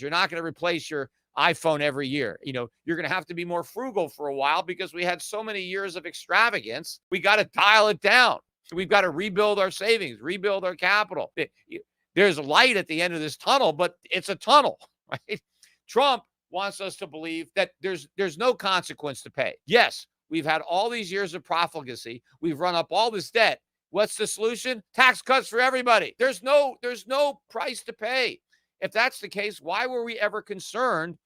You're not going to replace your iPhone every year. You're going to have to be more frugal for a while because we had so many years of extravagance. We got to dial it down. We've got to rebuild our savings, rebuild our capital. There's a light at the end of this tunnel, but it's a tunnel, right? Trump wants us to believe that there's no consequence to pay. Yes, we've had all these years of profligacy. We've run up all this debt. What's the solution? Tax cuts for everybody. There's no price to pay. If that's the case, why were we ever concerned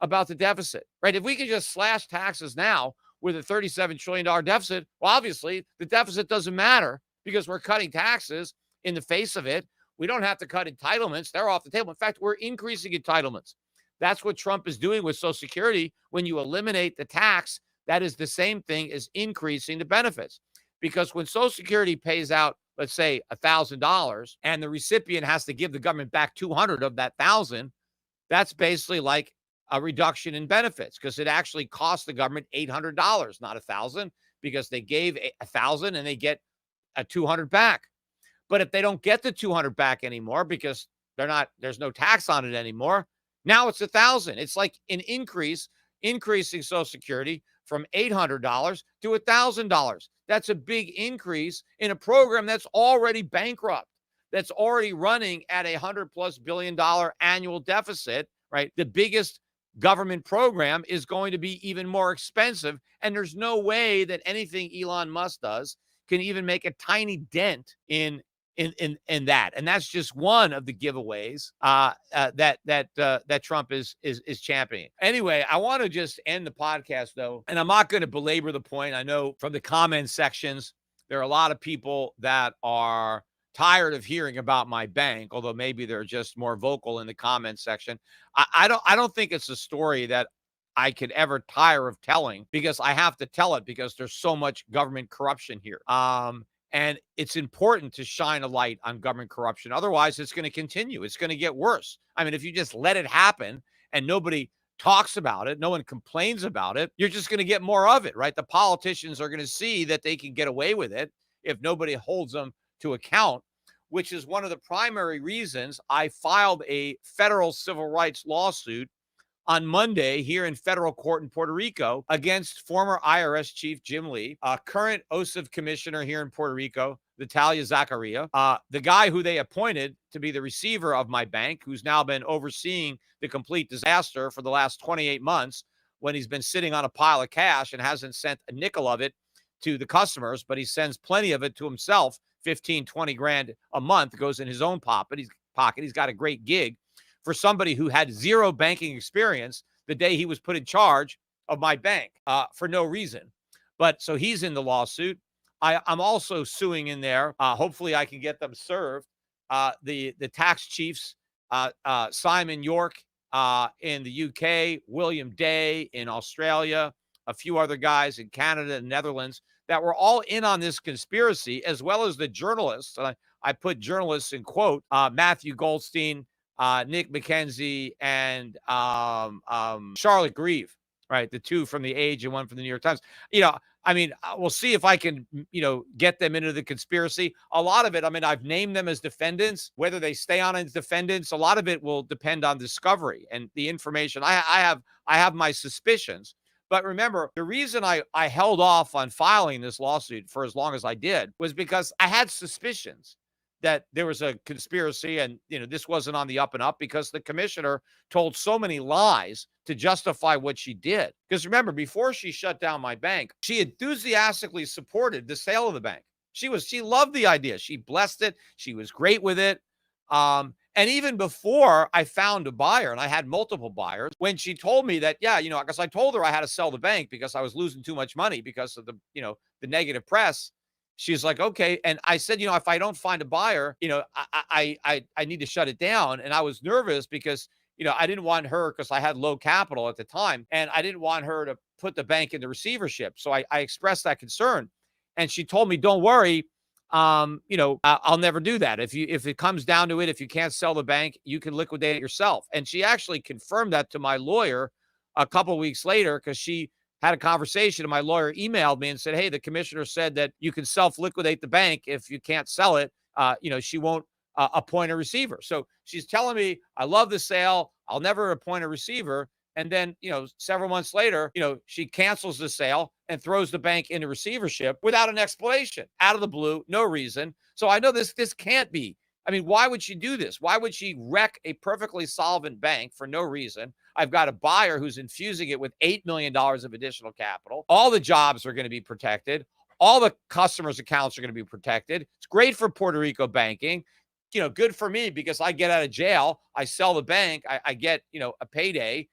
about the deficit, right? If we could just slash taxes now with a $37 trillion deficit, well, obviously the deficit doesn't matter because we're cutting taxes in the face of it. We don't have to cut entitlements. They're off the table. In fact, we're increasing entitlements. That's what Trump is doing with Social Security. When you eliminate the tax, that is the same thing as increasing the benefits. Because when Social Security pays out, let's say $1,000, and the recipient has to give the government back 200 of that 1,000, that's basically like a reduction in benefits because it actually cost the government $800, not 1,000, because they gave 1,000 and they get a 200 back. But if they don't get the 200 back anymore because there's no tax on it anymore, now it's 1,000. It's like an increasing Social Security from $800 to $1,000. That's a big increase in a program that's already bankrupt, that's already running at $100+ billion annual deficit, right? The biggest government program is going to be even more expensive. And there's no way that anything Elon Musk does can even make a tiny dent in that. And that's just one of the giveaways that Trump is championing. Anyway, I want to just end the podcast though, and I'm not going to belabor the point. I know from the comment sections, there are a lot of people that are tired of hearing about my bank, although maybe they're just more vocal in the comment section. I don't think it's a story that I could ever tire of telling because I have to tell it because there's so much government corruption here. And it's important to shine a light on government corruption. Otherwise, it's going to continue. It's going to get worse. I mean, if you just let it happen and nobody talks about it, no one complains about it, you're just going to get more of it, right? The politicians are going to see that they can get away with it if nobody holds them to account, which is one of the primary reasons I filed a federal civil rights lawsuit on Monday here in federal court in Puerto Rico against former IRS Chief Jim Lee, current OSIF commissioner here in Puerto Rico, Natalia Zaccaria, the guy who they appointed to be the receiver of my bank, who's now been overseeing the complete disaster for the last 28 months when he's been sitting on a pile of cash and hasn't sent a nickel of it to the customers, but he sends plenty of it to himself. 15, 20 grand a month goes in his own pocket. He's got a great gig for somebody who had zero banking experience the day he was put in charge of my bank for no reason. But so he's in the lawsuit. I'm also suing in there. Hopefully I can get them served. The tax chiefs, Simon York in the UK, William Day in Australia, a few other guys in Canada and Netherlands that were all in on this conspiracy, as well as the journalists. I put journalists in quote, Matthew Goldstein, Nick McKenzie, and Charlotte Grieve, right? The two from The Age and one from the New York Times. We'll see if I can, get them into the conspiracy. A lot of it, I've named them as defendants. Whether they stay on as defendants, a lot of it will depend on discovery and the information. I have my suspicions. But remember, the reason I held off on filing this lawsuit for as long as I did was because I had suspicions that there was a conspiracy and, this wasn't on the up and up because the commissioner told so many lies to justify what she did. Because remember, before she shut down my bank, she enthusiastically supported the sale of the bank. She loved the idea. She blessed it. She was great with it. And even before I found a buyer, and I had multiple buyers, when she told me that, because I told her I had to sell the bank because I was losing too much money because of the negative press. She's like, okay. And I said, if I don't find a buyer, I need to shut it down. And I was nervous because, I didn't want her, because I had low capital at the time, and I didn't want her to put the bank into receivership. So I expressed that concern. And she told me, don't worry. I'll never do that. If it comes down to it, if you can't sell the bank, you can liquidate it yourself. And she actually confirmed that to my lawyer a couple of weeks later, because she had a conversation and my lawyer emailed me and said, hey, the commissioner said that you can self-liquidate the bank if you can't sell it. She won't appoint a receiver. So she's telling me, I love the sale. I'll never appoint a receiver. And then, several months later, she cancels the sale and throws the bank into receivership without an explanation, out of the blue, no reason. So I know this can't be. I mean, why would she do this? Why would she wreck a perfectly solvent bank for no reason? I've got a buyer who's infusing it with $8 million of additional capital. All the jobs are going to be protected. All the customers' accounts are going to be protected. It's great for Puerto Rico banking. Good for me because I get out of jail. I sell the bank. I get, a payday.